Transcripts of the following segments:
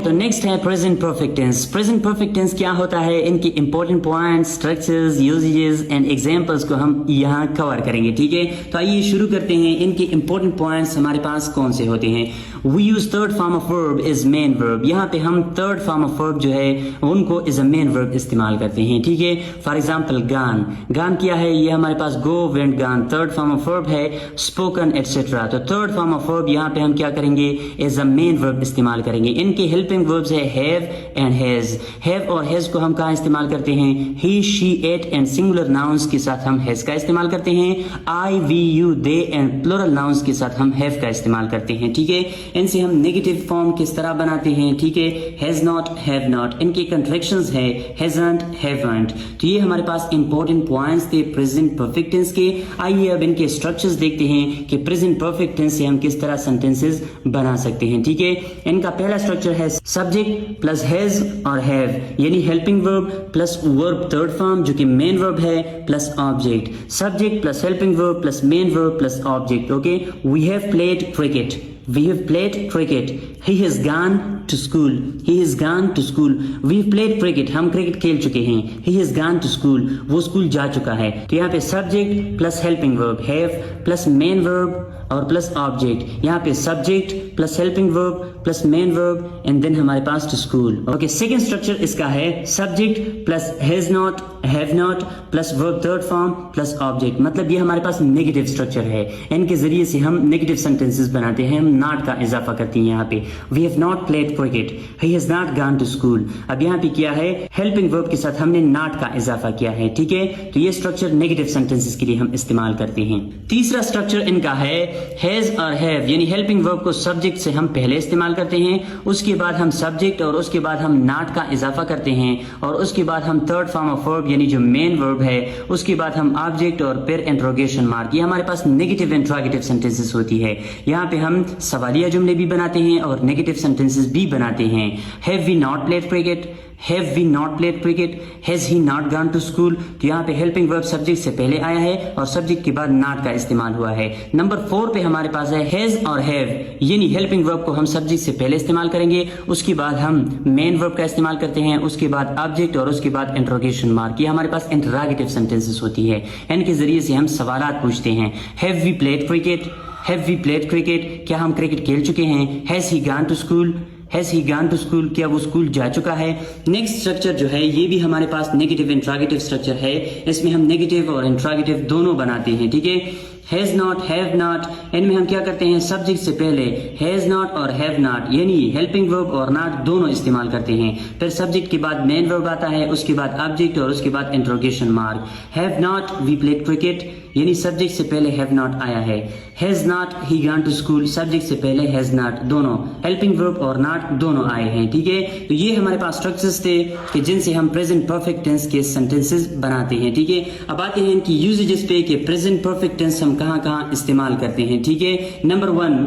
तो नेक्स्ट है present perfect tense. Present perfect tense क्या होता है, इनकी important points, structures, usages and examples को हम यहाँ कवर करेंगे। ठीक है, तो आइए शुरू करते हैं। इनके इंपॉर्टेंट पॉइंट्स हमारे पास कौन से होते हैं। We use third form of verb is main verb. यहाँ पे हम थर्ड फॉर्म ऑफ वर्ब जो है उनको इज अ मेन वर्ब इस्तेमाल करते हैं। ठीक है, फॉर एग्जाम्पल गान। गान क्या है, ये हमारे पास गो, वेंट, गान थर्ड फॉर्म ऑफ वर्ब है। स्पोकन एटसेट्रा, तो थर्ड फॉर्म ऑफ वर्ब यहाँ पे हम क्या करेंगे, इज अ मेन वर्ब इस्तेमाल करेंगे। इनके हेल्पिंग वर्ब्स है हैव एंड हैज। हैव और हैज को हम कहाँ इस्तेमाल करते हैं, he, she, it and singular nouns के साथ हम हैज का इस्तेमाल करते हैं। I, we, you, they and plural nouns के साथ हम हैव का इस्तेमाल करते हैं। ठीक है, इनसे हम नेगेटिव फॉर्म किस तरह बनाते हैं। ठीक है, हैज नॉट, हैव नॉट, इनके कंट्रैक्शंस है हैजंट, हैवंट। तो ये हमारे पास इंपॉर्टेंट पॉइंट्स थे प्रेजेंट परफेक्ट टेंस के। आइए अब इनके स्ट्रक्चर्स देखते हैं कि प्रेजेंट परफेक्ट टेंस से हम किस तरह सेंटेंसेस बना सकते हैं। ठीक है, इनका पहला स्ट्रक्चर है सब्जेक्ट प्लस हैज और हैव, यानी helping verb plus verb third form जो कि मेन वर्ब है plus object. Subject plus helping verb plus main verb plus object. Okay, we have played cricket, we have played cricket. He has gone to school, he has gone to school. We have played cricket, हम cricket खेल चुके हैं। He has gone to school, वो school जा चुका है। तो यहाँ पे subject plus helping verb have plus main verb और प्लस ऑब्जेक्ट। यहाँ पे subject plus helping verb plus main verb and then हमारे पास to school. Okay, second structure इसका है subject plus has not, have not plus verb third form plus object. मतलब ये हमारे पास नेगेटिव स्ट्रक्चर है। इनके जरिए से हम नेगेटिव सेंटेंसेस बनाते हैं, हम नॉट का इजाफा करते हैं। यहाँ पे we have not played cricket, he has not gone to school. अब यहाँ पे क्या है, हेल्पिंग वर्ब के साथ हमने नॉट का इजाफा किया है। ठीक है, तो ये स्ट्रक्चर नेगेटिव सेंटेंसेस के लिए हम इस्तेमाल करते हैं। तीसरा स्ट्रक्चर इनका है हैज और हैव, यानी हेल्पिंग वर्ब को सब्जेक्ट से हम पहले इस्तेमाल करते हैं, उसके बाद हम सब्जेक्ट और उसके बाद हम नॉट का इजाफा करते हैं और उसके बाद हम थर्ड फॉर्म ऑफ वर्ब यानी जो मेन वर्ब है उसके बाद हम ऑब्जेक्ट और फिर इंट्रोगेशन मार्क। ये हमारे पास नेगेटिव इंट्रोगेटिव सेंटेंसेस होती है। यहाँ पे हम सवालिया जुमले भी बनाते हैं और नेगेटिव सेंटेंसेस भी बनाते हैं। Have we not played cricket, have we not played cricket, has he not gone to school. तो यहाँ पे हेल्पिंग वर्ब सब्जेक्ट से पहले आया है और सब्जेक्ट के बाद नॉट का इस्तेमाल हुआ है। नंबर 4 पे हमारे पास है हैज और हैव, यानी हेल्पिंग वर्ब को हम सब्जेक्ट से पहले इस्तेमाल करेंगे, उसके बाद हम मेन वर्ब का इस्तेमाल करते हैं, उसके बाद ऑब्जेक्ट और उसके बाद इंट्रोगेशन मार्क। ये हमारे पास इंटरोगेटिव सेंटेंसेस होती है, इनके जरिए से हम सवालात पूछते हैं। Have we played cricket, have we played cricket, क्या हम क्रिकेट खेल चुके हैं। Has he gone to school, has he gone to school, क्या वो स्कूल जा चुका है। नेक्स्ट स्ट्रक्चर जो है ये भी हमारे पास नेगेटिव इंट्रोगेटिव स्ट्रक्चर है। इसमें हम नेगेटिव और इंट्रोगेटिव दोनों बनाते हैं। ठीक है, हैज नॉट, हैव नॉट, इनमें हम क्या करते हैं, सब्जेक्ट से पहले हैज नॉट और हैव नॉट यानी हेल्पिंग वर्ब और नॉट दोनों इस्तेमाल करते हैं। फिर सब्जेक्ट के बाद मेन वर्ब आता है, उसके बाद ऑब्जेक्ट और उसके बाद interrogation mark. Have not we played cricket, यानी सब्जेक्ट से पहले हैव नॉट आया है। Has not he gone to school, subject से पहले हैज नॉट, दोनों हेल्पिंग वर्ब और नॉट दोनों आए हैं। ठीक है, तो ये हमारे पास स्ट्रक्चर्स थे कि जिनसे हम प्रेजेंट परफेक्ट टेंस के सेंटेंसेस बनाते हैं। ठीक है, अब आते हैं इनकी यूजेजेस पे कि प्रेजेंट परफेक्ट टेंस हम कहाँ कहाँ इस्तेमाल करते हैं। ठीक है, number 1,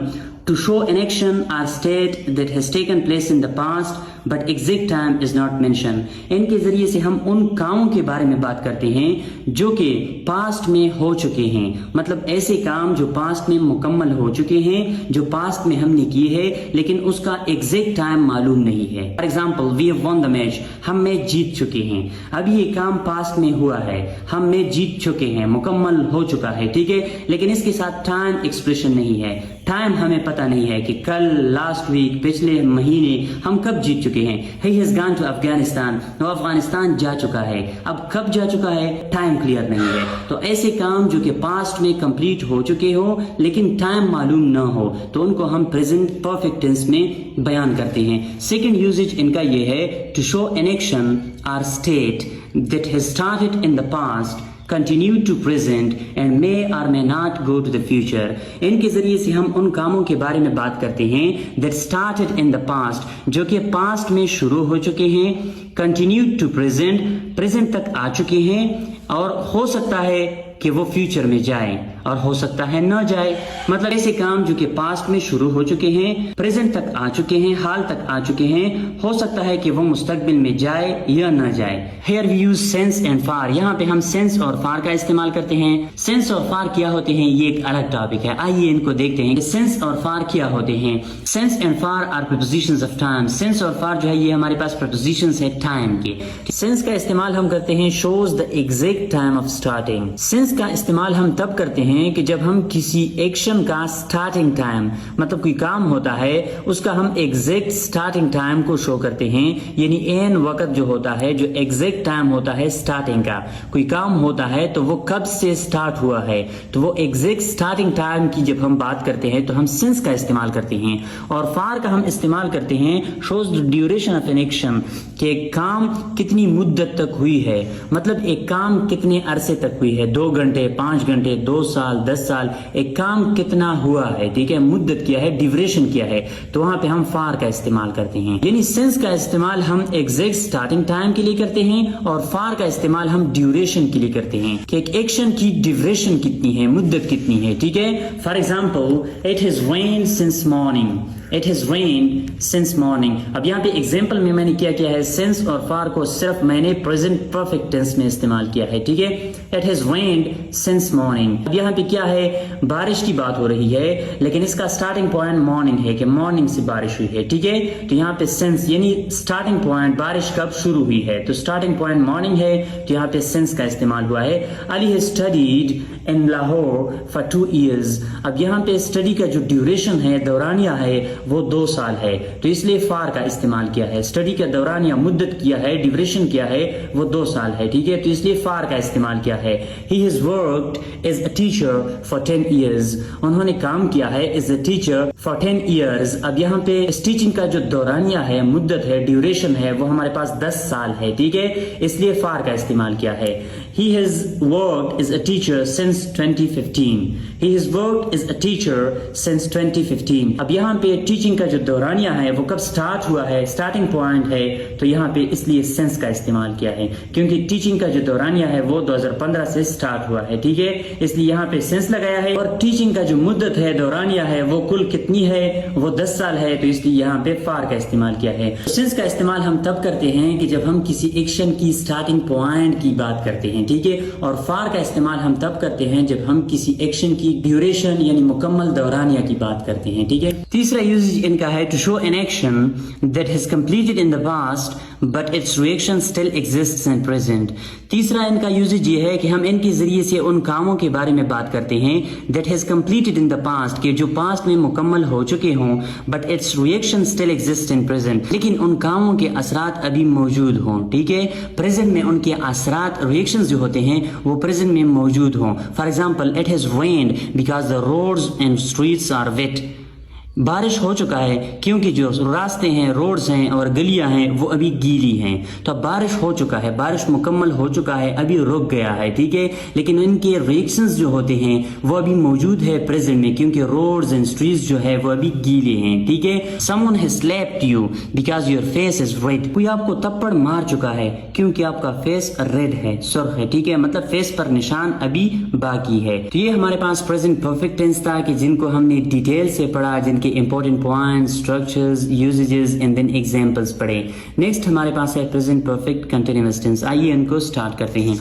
to show an action or state that has taken place in the past but exact time is not mentioned। इनके जरिए से हम उन कामों के बारे में बात करते हैं जो कि पास्ट में हो चुके हैं, मतलब ऐसे काम जो पास्ट में मुकम्मल हो चुके हैं, जो पास्ट में हमने किए हैं लेकिन उसका एग्जैक्ट टाइम मालूम नहीं है। For example we have won the match, हम मैच जीत चुके हैं। अभी ये काम पास्ट में हुआ है, हम मैच जीत चुके हैं, मुकम्मल हो चुका है। ठीक है, लेकिन इसके साथ टाइम एक्सप्रेशन नहीं है। टाइम हमें पता नहीं है कि कल, लास्ट वीक, पिछले महीने हम कब जीत चुके हैं। He has gone to Afghanistan, वो अफगानिस्तान जा चुका है। अब कब जा चुका है, टाइम क्लियर नहीं है। तो ऐसे काम जो कि पास्ट में कंप्लीट हो चुके हो लेकिन टाइम मालूम ना हो तो उनको हम प्रेजेंट परफेक्ट टेंस में बयान करते हैं। सेकंड यूजेज इनका ये है टू शो एन एक्शन और state that has started in the past, continue to present and may or may not go to the future। इनके जरिए से हम उन कामों के बारे में बात करते हैं that started in the past, जो कि पास्ट में शुरू हो चुके हैं, continue to present, present तक आ चुके हैं और हो सकता है کہ وہ فیوچر میں جائے اور ہو سکتا ہے نہ جائے. مطلب ایسے کام جو کہ پاسٹ میں شروع ہو چکے ہیں, پریزنٹ تک آ چکے ہیں, حال تک آ چکے ہیں, ہو سکتا ہے کہ وہ مستقبل میں جائے یا نہ جائے. Here we use since and for. یہاں پہ ہم since اور for کا استعمال کرتے ہیں. since اور for کیا ہوتے ہیں یہ ایک الگ ٹاپک ہے, آئیے ان کو دیکھتے ہیں کہ since اور for کیا ہوتے ہیں. since and for are prepositions of time. since اور for جو ہے یہ ہمارے پاس prepositions ہے time کے. since کا استعمال ہم کرتے ہیں shows the exact time of starting. since کا استعمال ہم تب کرتے ہیں کہ جب ہم کسی ایکشن کا starting time, مطلب کوئی کام ہوتا ہے اس کا ہم exact starting time کو شو کرتے ہیں. یعنی این وقت جو ہوتا ہے, جو exact time ہوتا ہے starting کا, کوئی کام ہوتا ہے تو وہ کب سے start ہوا ہے, تو وہ exact starting time کی جب ہم بات کرتے ہیں تو ہم since کا استعمال کرتے ہیں. اور for کا ہم استعمال کرتے ہیں shows the duration of an action, کہ ایک کام کتنی مدت تک ہوئی ہے, مطلب ایک کام کتنے عرصے تک ہوئی ہے, 2 گھنٹے, 5 گھنٹے, 2 سال, 10 سال, ایک کام کتنا ہوا ہے, ٹھیک ہے, مدت کیا ہے, ڈیوریشن کیا ہے, تو وہاں پہ ہم for کا استعمال کرتے ہیں. یعنی since کا استعمال ہم ایگزیکٹ سٹارٹنگ ٹائم کے لیے کرتے ہیں اور for کا استعمال ہم ڈیوریشن کے لیے کرتے ہیں کہ ایک ایکشن کی ڈیوریشن کتنی ہے, مدت کتنی ہے, ٹھیک ہے. For example it has rained since morning. It has rained since morning. اب یہاں پہ ایگزامپل میں نے کیا ہے since اور for کو صرف میں نے present perfect tense میں استعمال کیا ہے, ٹھیک ہے. It has rained since morning. اب یہاں پہ کیا ہے, بارش کی بات ہو رہی ہے لیکن اس کا starting point morning ہے کہ morning سے بارش ہوئی ہے, ٹھیک ہے. تو یہاں پہ since یعنی starting point بارش کب شروع ہوئی ہے, تو starting point morning ہے, تو یہاں پہ since کا استعمال ہوا ہے. Ali has studied in Lahore for 2 years. اب یہاں پہ اسٹڈی کا جو ڈیوریشن ہے, دورانیہ ہے, وہ 2 سال ہے, تو اس لیے for کا استعمال کیا ہے. اسٹڈی کا دورانیہ مدت کیا ہے, ڈیوریشن کیا ہے, وہ 2 سال ہے, ٹھیک ہے, تو اس لیے for کا استعمال کیا ہے. He has worked as a teacher for 10 years. انہوں نے کام کیا ہے as a teacher for 10 years. اب یہاں پہ ٹیچنگ کا جو دورانیہ ہے, مدت ہے, ڈیوریشن ہے, وہ ہمارے پاس 10 سال ہے, ٹھیک ہے, اس لیے for کا استعمال کیا ہے. He has worked as a teacher since 2015. He has worked as a teacher since 2015. اب یہاں پہ ٹیچنگ کا جو دورانیہ ہے وہ کب سٹارٹ ہوا ہے, سٹارٹنگ پوائنٹ ہے, تو یہاں پہ اس لیے since کا استعمال کیا ہے کیونکہ ٹیچنگ کا جو دورانیہ ہے وہ 2015 سے سٹارٹ ہوا ہے, ٹھیک ہے, اس لیے یہاں پہ since لگایا ہے. اور ٹیچنگ کا جو مدت ہے, دورانیہ ہے, وہ کل کتنی ہے, وہ 10 سال ہے, تو اس لیے یہاں پہ for کا استعمال کیا ہے. since کا استعمال ہم تب کرتے ہیں کہ جب ہم کسی ایکشن کی سٹارٹنگ پوائنٹ کی بات کرتے ہیں, ٹھیک ہے, اور for کا استعمال ہم تب کرتے ہیں جب ہم کسی ایکشن کی ڈیوریشن یعنی مکمل دورانیہ کی بات کرتے ہیں, ٹھیک ہے. تیسرا یوزیج ان کا ہے to show an action that has completed in the past but its reaction still exists in present. تیسرا ان کا یوزیج یہ ہے کہ ہم ان کے ذریعے سے ان کاموں کے بارے میں بات کرتے ہیں that has completed in the past, کہ جو پاسٹ میں مکمل ہو چکے ہوں, but its reaction still exists in present, لیکن ان کاموں کے اثرات ابھی موجود ہوں, ٹھیک ہے, پریزنٹ میں ان کے اثرات, ریئیکشنز جو ہوتے ہیں وہ پریزنٹ میں موجود ہوں. For example it has rained because the roads and streets are wet. بارش ہو چکا ہے کیونکہ جو راستے ہیں, روڈز ہیں اور گلیاں ہیں وہ ابھی گیلی ہیں. تو اب بارش ہو چکا ہے, بارش مکمل ہو چکا ہے, ابھی رک گیا ہے, ٹھیک ہے, لیکن ان کے ریئیکشنز جو ہوتے ہیں وہ ابھی موجود ہے پریزنٹ میں کیونکہ روڈز اینڈ اسٹریٹس جو ہے وہ ابھی گیلے ہیں, ٹھیک ہے. Someone has slapped you because your face is red. کوئی آپ کو تپڑ مار چکا ہے کیونکہ آپ کا فیس ریڈ ہے, سرخ ہے, ٹھیک ہے, مطلب فیس پر نشان ابھی باقی ہے. تو یہ ہمارے پاس پریزنٹ پرفیکٹ ٹینس تھا کہ جن کو ہم نے ڈیٹیل سے پڑھا, جن کے important points, structures, usages and then examples پڑھے. نیکسٹ ہمارے پاس ہے پریزنٹ پرفیکٹ کنٹینیوس ٹینس. آئیے ان کو اسٹارٹ کرتے ہیں.